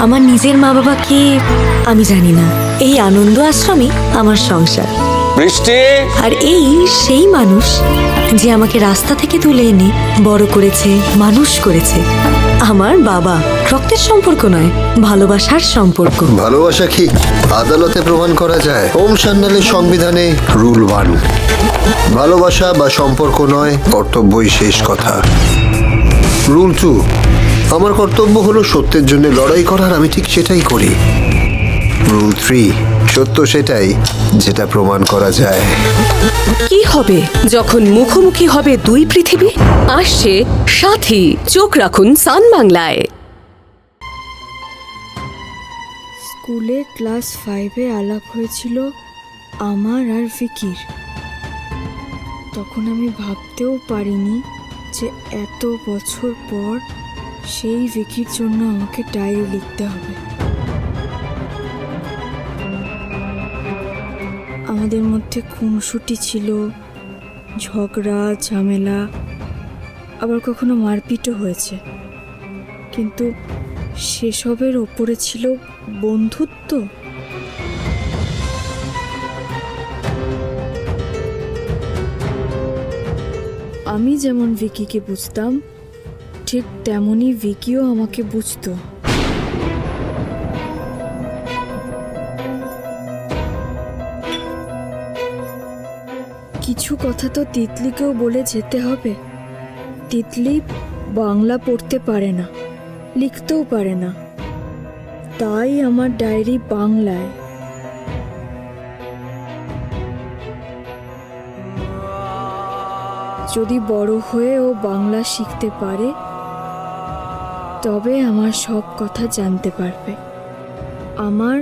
আমার নিজের মা বাবা কে আমি জানি না। এই আনন্দ আশ্রমই আমার সংসার। বৃষ্টি, আর এই সেই মানুষ যে আমাকে রাস্তা থেকে তুলে এনে বড় করেছে, মানুষ করেছে। আমার বাবা। রক্তের সম্পর্ক নয়, ভালোবাসার সম্পর্ক। ভালোবাসা কি আদালতে প্রমাণ করা যায়? ওম সান্যালের সংবিধানে রুল 1, ভালোবাসা বা সম্পর্ক নয়, কর্তব্যই শেষ কথা। রুল 2, আমার কর্তব্য হলো সত্যের জন্য লড়াই করার, আমি ঠিক সেটাই করি। রুল 3, সত্য সেটাই যেটা প্রমাণ করা যায়। কি হবে যখন মুখোমুখি হবে দুই পৃথিবী? আসছে সাথী, চোখ রাখুন সান বাংলায়। স্কুলে ক্লাস 5-এ আলাপ হয়েছিল আমার আর ভিকির। তখন আমি ভাবতেও পারিনি যে এত বছর পর সেই ভিকির জন্য আমাকে ডায়েরি লিখতে হবে। আমাদের মধ্যে খুনসুটি ছিল, ঝগড়া ঝামেলা, আবার কখনো মারপিটও হয়েছে, কিন্তু সেসবের ওপরে ছিল বন্ধুত্ব। আমি যেমন ভিকিকে বুঝতাম, ঠিক তেমনই ভিকিও আমাকে বুঝতো। কিছু কথা তো তিতলিকেও বলে যেতে হবে। তিতলি বাংলা পড়তে পারে না, লিখতেও পারে না, তাই আমার ডায়েরি বাংলায়। যদি বড় হয়ে ও বাংলা শিখতে পারে, তবে আমার সব কথা জানতে পারবে। আমার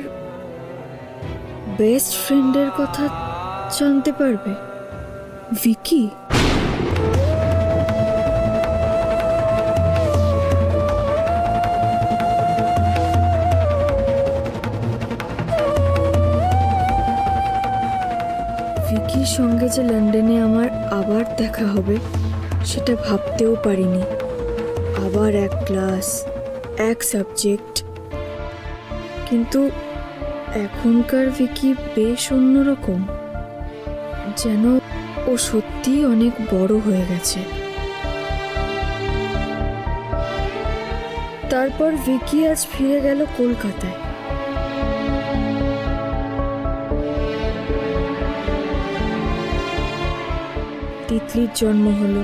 বেস্ট ফ্রেন্ডের কথা জানতে পারবে। ভিকি, ভিকির সঙ্গে যে লন্ডনে আমার আবার দেখা হবে সেটা ভাবতেও পারিনি। আবার এক ক্লাস, এক সাবজেক্ট, কিন্তু এখনকার ভিকি বেশ অন্যরকম। যেন ও সত্যিই অনেক বড় হয়ে গেছে। তারপর ভিকি আজ ফিরে গেল কলকাতায়। তিতলির জন্ম হলো।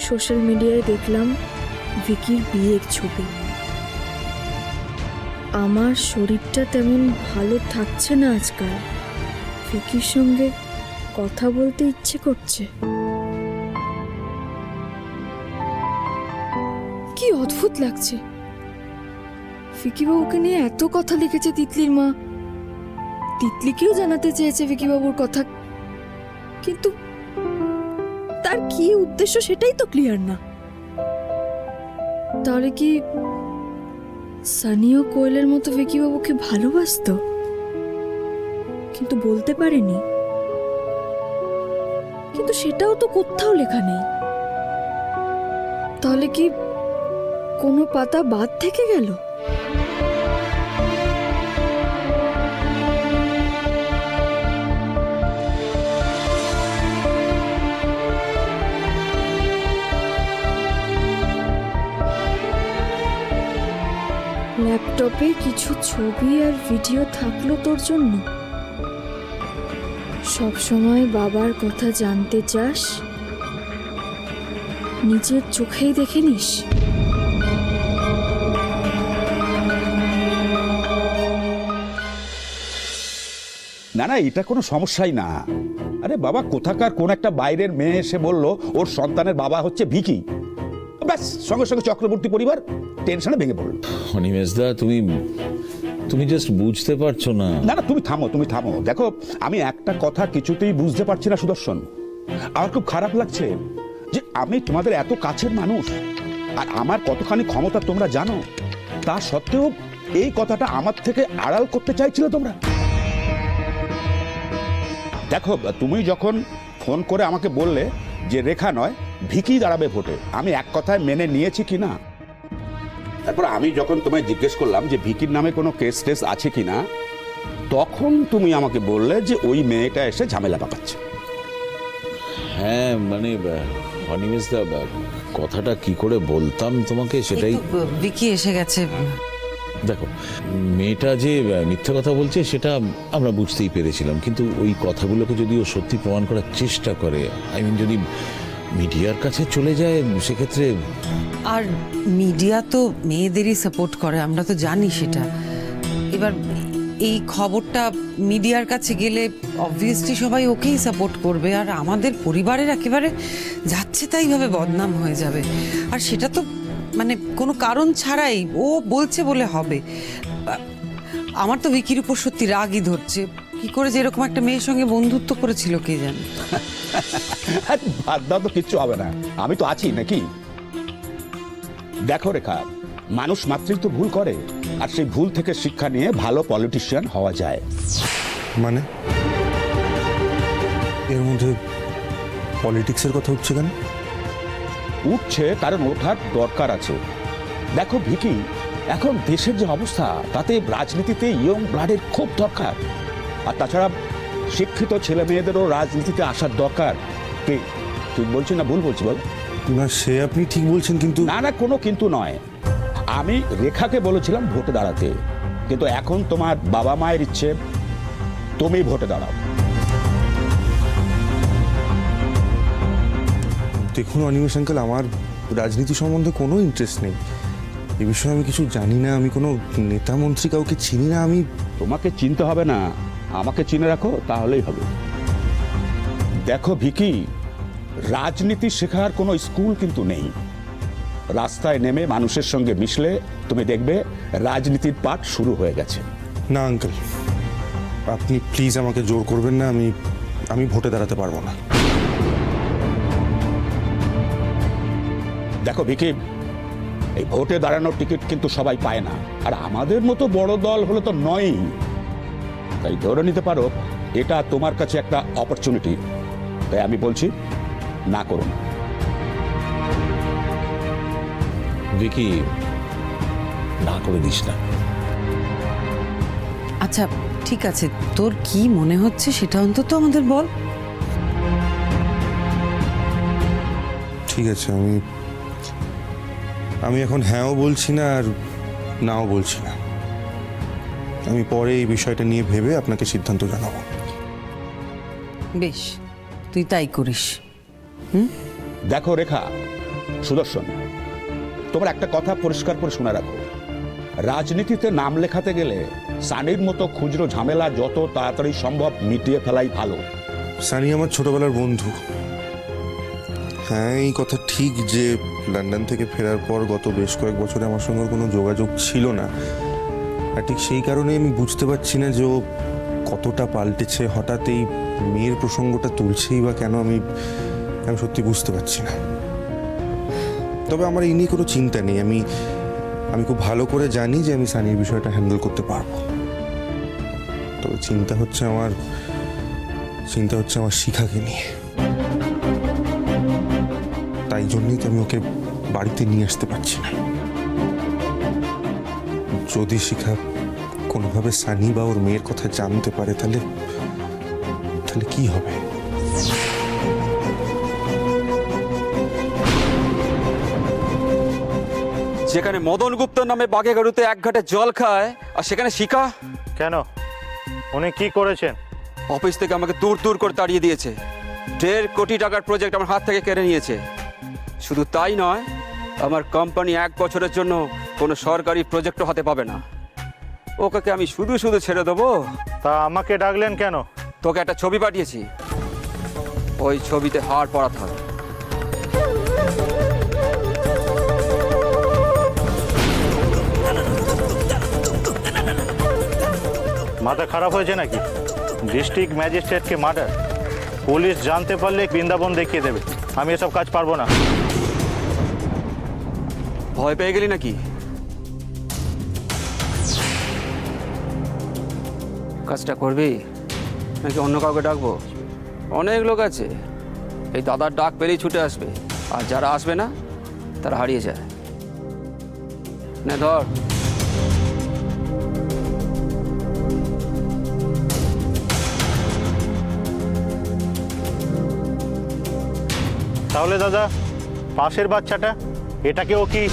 সোশ্যাল মিডিয়ায় দেখলাম ভিকির বিয়ের ছবি। আমার শরীরটা তেমন ভালো থাকছে না আজকাল। ভিকির সঙ্গে কথা বলতে ইচ্ছে করছে। কি অদ্ভুত লাগছে। ভিকি বাবুকে নিয়ে এত কথা লিখেছে তিতলির মা, তিতলিকেও জানাতে চেয়েছে ভিকি বাবুর কথা, কিন্তু তার কি উদ্দেশ্য সেটাই তো ক্লিয়ার না। তাহলে কি সানি ও কোয়েলের মতো ভিকি বাবুকে ভালোবাসতো, কিন্তু বলতে পারেনি? কিন্তু সেটাও তো কোথাও লেখা নেই। তাহলে কি কোনো পাতা বাদ থেকে গেল? ল্যাপটপে কিছু ছবি আর ভিডিও থাকলো তোর জন্য। সব সময় বাবার কথা জানতে চাস, নিজের চোখেই দেখে নিস। না না, এটা কোনো সমস্যাই না। আরে বাবা, কোথাকার কোন একটা বাইরের মেয়ে এসে বলল ওর সন্তানের বাবা হচ্ছে ভিকি, ব্যাস সঙ্গে সঙ্গে চক্রবর্তী পরিবার টেনশনে ভেঙে পড়ল। অনিমেষদা, তুমি জাস্ট বুঝতে পারছো না। না না, তুমি থামো। দেখো, আমি একটা কথা কিছুতেই বুঝতে পারছি না সুদর্শন। আমার খুব খারাপ লাগছে যে আমি তোমাদের এত কাছের মানুষ, আর আমার কতখানি ক্ষমতা তোমরা জানো, তা সত্ত্বেও এই কথাটা আমার থেকে আড়াল করতে চাইছিলে তোমরা। দেখো, তুমি যখন ফোন করে আমাকে বললে যে রেখা নয় ভিকি দাঁড়াবে ভোটে, আমি এক কথায় মেনে নিয়েছি কি না? তারপর আমি যখন তোমায় জিজ্ঞেস করলাম যে ভিকির নামে কোনো কেস টেস আছে কিনা, তখন তুমি আমাকে বললে যে ওই মেয়েটা এসে ঝামেলা পাকাচ্ছে। হ্যাঁ মানে অনিমেষ দা, কথাটা কি করে বলতাম তোমাকে সেটাই। বিকি এসে গেছে। দেখো, মেয়েটা যে মিথ্যা কথা বলছে সেটা আমরা বুঝতেই পেরেছিলাম, কিন্তু ওই কথাগুলোকে যদি ও সত্যি প্রমাণ করার চেষ্টা করে, যদি মিডিয়ার কাছে চলে যায়, সেক্ষেত্রে আর মিডিয়া তো মেয়েদেরই সাপোর্ট করে, আমরা তো জানি সেটা। এবার এই খবরটা মিডিয়ার কাছে গেলে অবভিয়াসলি সবাই ওকেই সাপোর্ট করবে, আর আমাদের পরিবারের একেবারে যাচ্ছে তাইভাবে বদনাম হয়ে যাবে। আর সেটা তো মানে কোনো কারণ ছাড়াই ও বলছে বলে হবে। আমার তো ভিকির উপর সত্যি রাগই ধরছে, কি করে যে এরকম একটা মেয়ের সঙ্গে বন্ধুত্ব করেছিল কে জানে। বাদ দাও তো, কিচ্ছু হবে না, আমি তো আছি নাকি। দেখো রেখা, মানুষ মাত্রই তো ভুল করে, আর সেই ভুল থেকে শিক্ষা নিয়ে ভালো পলিটিশিয়ান হওয়া যায়। মানে এর মধ্যে পলিটিক্সের কথা উঠছে কেন? উঠছে কারণ ওঠার দরকার আছে। দেখো ভিকি, এখন দেশের যে অবস্থা, তাতে রাজনীতিতে ইয়ং ব্লাডের খুব দরকার। আর তাছাড়া শিক্ষিত ছেলে মেয়েদেরও রাজনীতিতে আসার দরকার। কি ঠিক বলছি না ভুল বলছি বল? না, সে আপনি ঠিক বলছেন, কিন্তু না না, কোনো কিন্তু নয়। আমি রেখাকে বলেছিলাম ভোটে দাঁড়াতে, কিন্তু এখন তোমার বাবা মায়ের ইচ্ছে তুমি ভোটে দাঁড়াও। দেখুন অনিমেষ আঙ্কেল, আমার রাজনীতি সম্বন্ধে কোনো ইন্টারেস্ট নেই। এ বিষয়ে আমি কিছু জানি না, আমি কোনো নেতা মন্ত্রী কাউকে চিনি না। আমি তোমাকে চিনতে হবে না, আমাকে চিনে রাখো তাহলেই হবে। দেখো ভিকি, রাজনীতি শেখার কোনো স্কুল কিন্তু নেই। রাস্তায় নেমে মানুষের সঙ্গে মিশলে তুমি দেখবে রাজনীতির পাঠ শুরু হয়ে গেছে। না আঙ্কেল, আপনি প্লিজ আমাকে জোর করবেন না, আমি ভোটে দাঁড়াতে পারবো না। দেখো ভিকি, এই ভোটে দাঁড়ানোর টিকিট কিন্তু সবাই পায় না, আর আমাদের মতো বড় দল হলে তো নয়ই। তাই ধরে নিতে পারো এটা তোমার কাছে একটা অপরচুনিটি। তাই আমি বলছি না করুন। ভিকি, না করে দিস না। আচ্ছা ঠিক আছে, তোর কি মনে হচ্ছে সেটা অন্তত আমাদের বল। ঠিক আছে, আমি এখন হ্যাঁও বলছি না আর নাও বলছি না। আমি পরে এই বিষয়টা নিয়ে ভেবে আপনাকে সিদ্ধান্ত জানাবো। বেশ, তুই তাই করিস। দেখো রেখা, সুদর্শন, তোমার একটা কথা পরিষ্কার করে শুনে রাখো, রাজনীতিতে নাম লেখাতে গেলে সানির মতো খুচরো ঝামেলা যত তাড়াতাড়ি সম্ভব মিটিয়ে ফেলাই ভালো। সানি আমার ছোটবেলার বন্ধু। হ্যাঁ, এই কথা ঠিক যে লন্ডন থেকে ফেরার পর গত বেশ কয়েক বছরে আমার সঙ্গে কোনো যোগাযোগ ছিল না, আর ঠিক সেই কারণে আমি বুঝতে পারছি না যে ও কতটা পাল্টেছে। হঠাৎ এই মেয়ের প্রসঙ্গটা তুলছেই বা কেন, আমি সত্যি বুঝতে পারছি না। তবে আমার এই নিয়ে কোনো চিন্তা নেই। আমি খুব ভালো করে জানি যে আমি সানির বিষয়টা হ্যান্ডেল করতে পারবো। তবে চিন্তা হচ্ছে আমার শিখাকে নিয়ে। তাই জন্যই তো আমি ওকে বাড়িতে নিয়ে আসতে পারছি না। যদি শিখা কোনোভাবে সানি বা ওর মেয়ের কথা জানতে পারে, তাহলে কি হবে? যেখানে মদন গুপ্তর নামে বাঘেগাড়ুতে এক ঘাটে জল খায়, আর সেখানে শিখা। কেন, উনি কি করেছেন? অফিস থেকে আমাকে দূর দূর করে তাড়িয়ে দিয়েছে। 1.5 কোটি টাকার প্রজেক্ট আমার হাত থেকে কেড়ে নিয়েছে। শুধু তাই নয়, আমার কোম্পানি 1 বছরের জন্য কোনো সরকারি প্রজেক্টও হাতে পাবে না। ওকে আমি শুধু শুধু ছেড়ে দেবো? তা আমাকে ডাকলেন কেন? তোকে একটা ছবি পাঠিয়েছি, ওই ছবিতে হাড় পড়া থাক। মাথা খারাপ হয়েছে নাকি? ডিস্ট্রিক্ট ম্যাজিস্ট্রেটকে মার্ডার, পুলিশ জানতে পারলে বৃন্দাবন দেখিয়ে দেবে। আমি এসব কাজ পারবো না। ভয় পেয়ে গেলি নাকি? কাজটা করবি নাকি অন্য কাউকে ডাকবো? অনেক লোক আছে, এই দাদার ডাক পেলেই ছুটে আসবে, আর যারা আসবে না তারা হারিয়ে যায়। নে ধর। তাহলে দাদা পাশের বাচ্চাটা এটাকেও কি?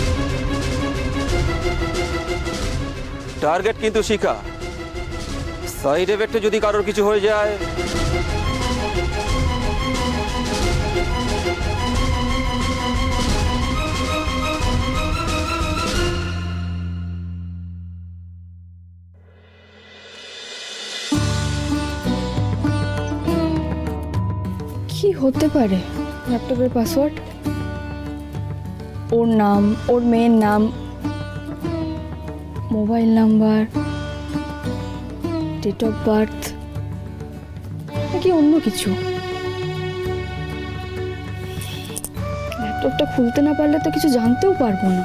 টার্গেট কিন্তু শিখা, সাইড এফেক্টে যদি কারোর কিছু হয়ে যায় কি হতে পারে ল্যাপটপের পাসওয়ার্ড? ওর নাম, ওর মেয়ের নাম, mobile number, date of birth, নাকি অন্য কিছু? ল্যাপটপটা খুলতে না পারলে তো কিছু জানতেও পারবো না।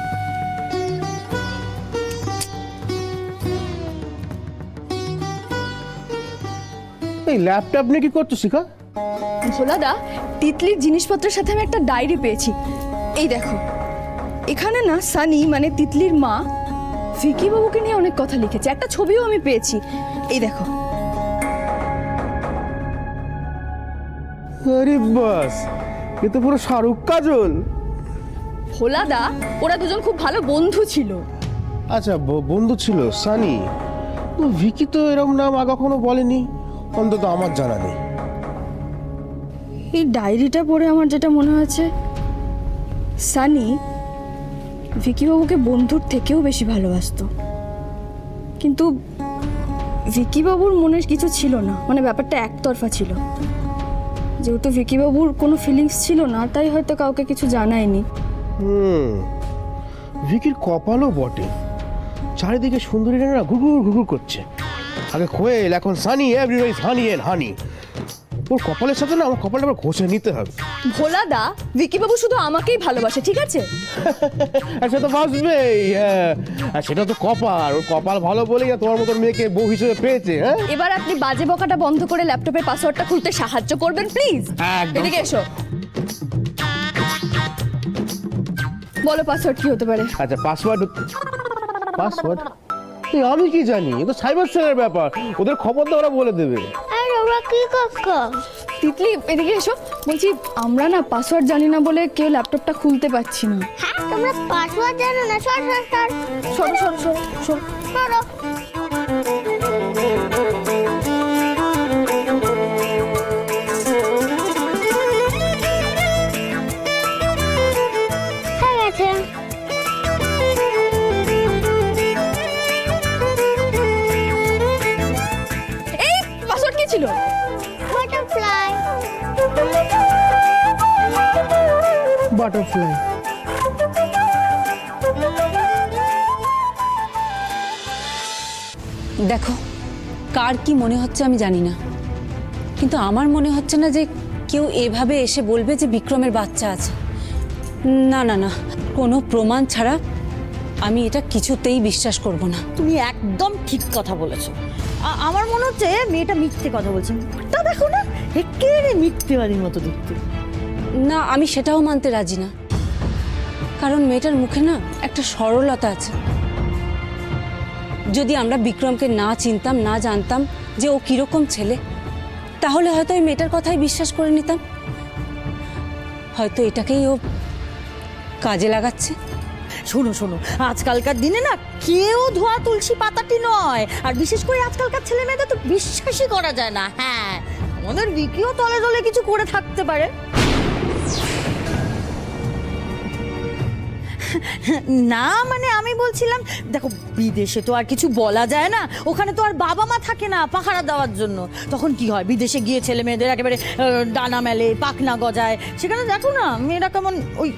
এই ল্যাপটপ নিয়ে কি করছো শিখা? ভোলাদা, তিতলির জিনিসপত্রের সাথে আমি একটা ডায়েরি পেয়েছি। এই দেখো, এখানে না সানি মানে তিতলির মা ভিকি বাবুকে নিয়ে অনেক কথা লিখেছে, একটা ছবিও আমি পেয়েছি। এই দেখো। আরে বাস, এ তো পুরো শাহরুখ কাজল। ভোলাদা, ওরা দুজন খুব ভালো বন্ধু ছিল। আচ্ছা, বন্ধু ছিল সানি। ভিকি তো এরকম নাম আগে কখনো বলেনি, অন্তত আমার জানা নেই। এই ডায়েরিটা পড়ে আমার যেটা মনে হয়েছে, সানি ভিকি বাবুকে বন্ধুর থেকেও বেশি ভালোবাসতো, কিন্তু ভিকি বাবুর মনে কিছু ছিল না, মানে ব্যাপারটা একতরফা ছিল। যেহেতু ভিকি বাবুর কোনো ফিলিংস ছিল না, তাই হয়তো কাউকে কিছু জানায়নি। ভিকির কপালও বটে, চারিদিকে সুন্দরীরা না ঘুঘুর ঘুঘুর করছে। আগে কোয়েল, এখন সানি, এভরিবডি সানি এন্ড হানি। ওর কপালের সাথে না আমার কপালটা আবার ঘষে নিতে হবে। ভোলাদা, ভিকি বাবু শুধু আমাকেই ভালোবাসে, ঠিক আছে? আর সেটা বাসবেই, হ্যাঁ। আর সেটা তো কপাল, ওর কপাল ভালো বলেই না তোমার মতন মেয়েকে বউ হিসেবে পেয়েছে। হ্যাঁ, এবার আপনি বাজে বকাটা বন্ধ করে ল্যাপটপের পাসওয়ার্ডটা খুলতে সাহায্য করবেন প্লিজ। একদম। এদিকে এসো, বলো পাসওয়ার্ড কি হতে পারে? আচ্ছা, পাসওয়ার্ড আমি কি জানি, এটা সাইবার সেলের ব্যাপার, ওদের খবর তো ওরা বলে দেবে। তিতলি, এদিকে এসো। বলছি, আমরা না পাসওয়ার্ড জানি না বলে কেউ ল্যাপটপটা খুলতে পারছি না। হ্যাঁ, তোমরা পাসওয়ার্ড জানো না? সরো সরো সরো সরো। হয়ে গেছে। এই পাসওয়ার্ড কি ছিল? বাটারফ্লাই। বাটারফ্লাই। দেখো, কার কি মনে হচ্ছে আমি জানি না, কিন্তু আমার মনে হচ্ছে না যে কেউ এভাবে এসে বলবে যে বিক্রমের বাচ্চা আছে। না না না, কোনো প্রমাণ ছাড়া আমি এটা কিছুতেই বিশ্বাস করব না। তুমি একদম ঠিক কথা বলেছো। আমার মনে হচ্ছে মেয়েটা মিথ্যে কথা বলছে। তা দেখো না, একেবারে মিথ্যেবাদীর মতো দেখতে। না, আমি সেটাও মানতে রাজি না, কারণ মেয়েটার মুখে না একটা সরলতা আছে। যদি আমরা বিক্রমকে না চিনতাম, না জানতাম যে ও কিরকম ছেলে, তাহলে হয়তো ওই মেয়েটার কথাই বিশ্বাস করে নিতাম। হয়তো এটাকেই ও কাজে লাগাচ্ছে। শোনো শোনো, আজকালকার দিনে না কেউ ধোয়া তুলসী পাতাটি নয়, আর বিশেষ করে আজকালকার ছেলে মেয়েদের তো বিশ্বাসই করা যায় না। হ্যাঁ, আমাদের বিকিও তলে তলে কিছু করে থাকতে পারে। না মানে আমি বলছিলাম, দেখো বিদেশে তো আর কিছু বলা যায় না, ওখানে তো আর বাবা মা থাকে না পাহারা দেওয়ার জন্য। তখন কি হয়, বিদেশে গিয়ে ছেলে মেয়েদের একেবারে ডানা মেলে, পাখনা গজায়। সেখানে দেখো না মেয়েরা কেমন ওই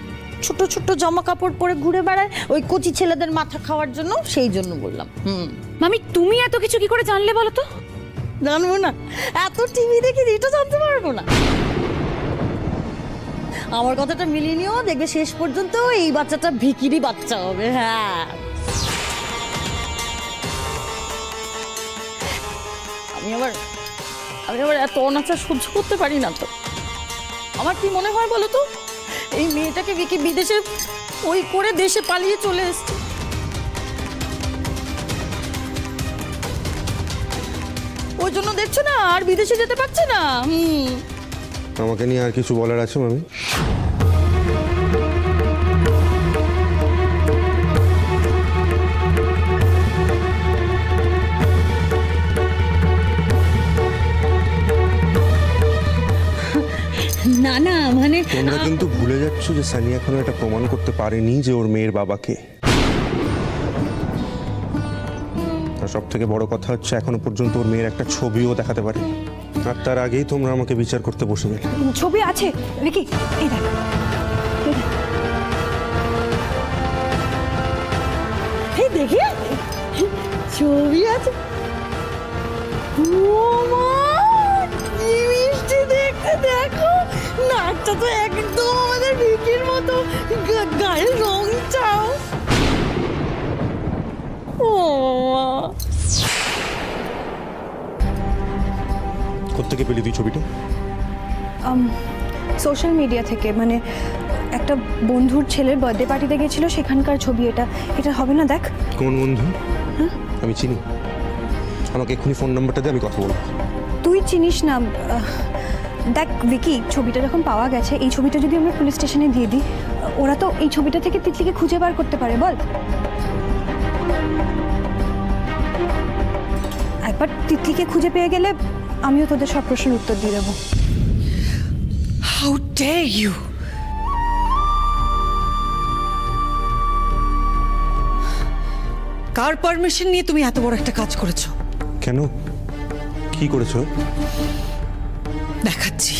ছোট ছোট জামা কাপড় পরে ঘুরে বেড়ায়, ওই কচি ছেলেদের মাথা খাওয়ার জন্য। সেই জন্য বললাম। মামি, তুমি এত কিছু কি করে জানলে বলো তো? জানবো না, এত টিভি দেখি এটা জানতে পারবো না। আমার কথাটা মিলিয়ে নিও, দেখবে শেষ পর্যন্ত এই বাচ্চাটা ভিকিরি বাচ্চা হবে। হ্যাঁ, আমি আবার এত অনাচার সহ্য করতে পারি না তো। আমার কি মনে হয় বলো তো, এই মেয়েটাকে ভিকি বিদেশে ওই করে দেশে পালিয়ে চলে এসছে। ওই জন্য দেখছো না আর বিদেশে যেতে পারছে না। আমাকে নিয়ে আর কিছু বলার আছে মামি? না না মানে তোমরা কিন্তু ভুলে যাচ্ছ যে সানি এখনো এটা প্রমাণ করতে পারেনি যে ওর মেয়ের বাবাকে। আর সব থেকে বড় কথা হচ্ছে এখনো পর্যন্ত ওর মেয়ের একটা ছবিও দেখাতে পারে। আর তার আগেই তোমরা আমাকে বিচার করতে বসে গেলে। ছবি আছে ভিকি, এই দেখ এই দেখি ছবি আছে। ও মা, কি মিষ্টি দেখতে, দেখো নাকটা তো একদম আমাদের ভিকির মতো, গায়ের রং চাও। ও কোত্থেকে পেলি তুই ছবিটা? সোশ্যাল মিডিয়া থেকে, মানে একটা বন্ধুর ছেলের বার্থডে পার্টিতে গেছিল, সেখানকার ছবি। এটা হবে না? দেখ। কোন বন্ধু? আমি চিনি, আমাকে এক্ষুনি ফোন নাম্বারটা দে, আমি কথা বলবো। তুই চিনিস না? দেখ ভিকি, ছবিটা যখন পাওয়া গেছে, এই ছবিটা যদি আমরা পুলিশ স্টেশনে দিয়ে দিই, ওরা তো এই ছবিটা থেকে তিতলিকে খুঁজে বার করতে পারে। বল, একবার তিতলিকে খুঁজে পেয়ে গেলে আমিও তোদের সব প্রশ্নের উত্তর দিয়ে দেবো। How dare you! কার পারমিশন নিয়ে তুমি এত বড় একটা কাজ করেছো? কেন, কি করেছো? দেখাচ্ছি।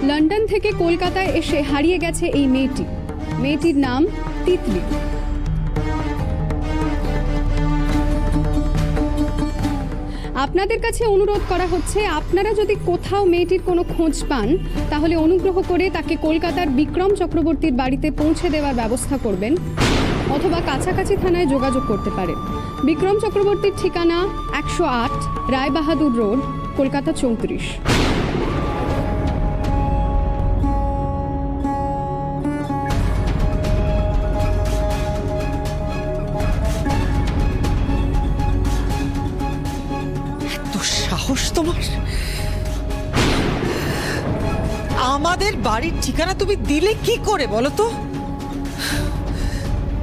লন্ডন থেকে কলকাতায় এসে হারিয়ে গেছে এই মেয়েটি। মেয়েটির নাম তিতলি। আপনাদের কাছে অনুরোধ করা হচ্ছে, আপনারা যদি কোথাও মেয়েটির কোনো খোঁজ পান তাহলে অনুগ্রহ করে তাকে কলকাতার বিক্রম চক্রবর্তীর বাড়িতে পৌঁছে দেওয়ার ব্যবস্থা করবেন, অথবা কাছাকাছি থানায় যোগাযোগ করতে পারেন। বিক্রম চক্রবর্তীর ঠিকানা 108 রায়বাহাদুর রোড, কলকাতা 34। সাহস তোমার! আমাদের বাড়ির ঠিকানা তুমি দিলে কি করে বলো তো?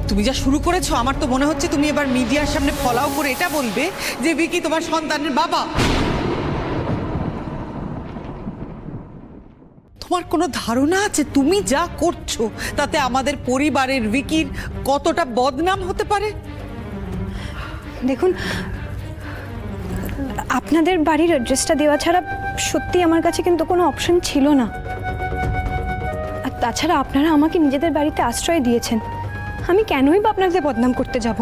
তুমি যা শুরু করেছো, আমার তো মনে হচ্ছে তুমি এবার মিডিয়ার সামনে ফলাও করে এটা বলবে যে ভিকি তোমার সন্তানের বাবা। তোমার কোনো ধারণা আছে তুমি যা করছো তাতে আমাদের পরিবারের ভিকির কতটা বদনাম হতে পারে? দেখুন, আপনাদের বাড়ির অ্যাড্রেসটা দেওয়া ছাড়া সত্যি আমার কাছে কিন্তু কোনো অপশন ছিল না। আর তাছাড়া আপনারা আমাকে নিজেদের বাড়িতে আশ্রয় দিয়েছেন, আমি কেনই বা আপনাদের বদনাম করতে যাব?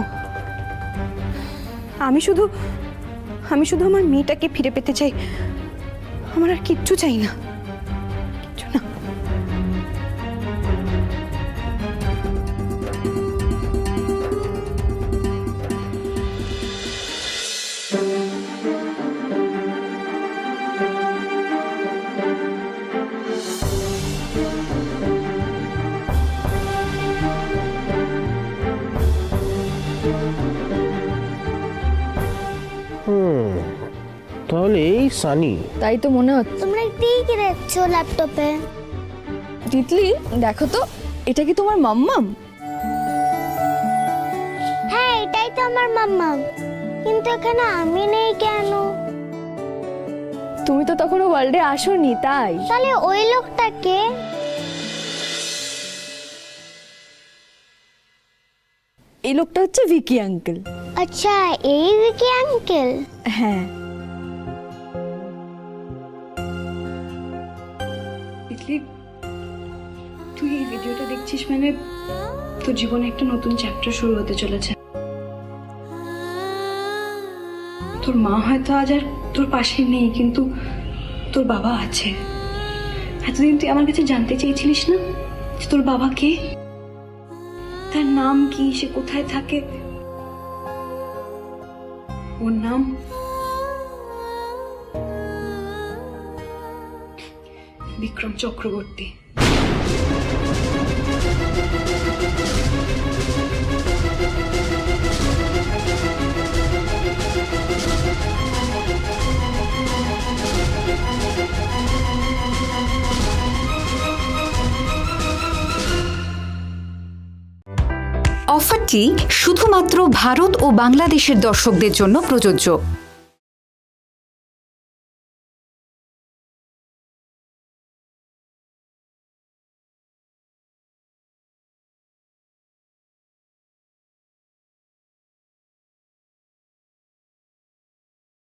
আমি শুধু আমার মেয়েটাকে ফিরে পেতে চাই, আমার আর কিচ্ছু চাই না, কিচ্ছু না। তাহলে এই সানি, তাই তো মনে হচ্ছে। তোমরা কি দেখছো ল্যাপটপে? তিতলি, দেখো তো, এটা কি তোমার মাম্মাম? হ্যাঁ, এটাই তো আমার মাম্মা। কিন্তু এখানে আমি নেই কেন? তুমি তো তখনও ওয়ার্ল্ডে আসোনি, তাই। তাহলে ওই লোকটা কে? এই লোকটা হচ্ছে ভিকি আঙ্কেল। আচ্ছা, এই ভিকি আঙ্কেল? হ্যাঁ। তুই এই ভিডিওটা দেখছিস মানে তোর জীবনে একটা নতুন চ্যাপ্টার শুরু হতে চলেছে। তোর মা হয়তো আজ আর তোর পাশে নেই, কিন্তু তোর বাবা আছে। এতদিন তুই আমার কাছে জানতে চেয়েছিলিস না যে তোর বাবা কে, তার নাম কি, সে কোথায় থাকে? ওর নাম বিক্রম চক্রবর্তী। অফারটি শুধুমাত্র ভারত ও বাংলাদেশের দর্শকদের জন্য প্রযোজ্য।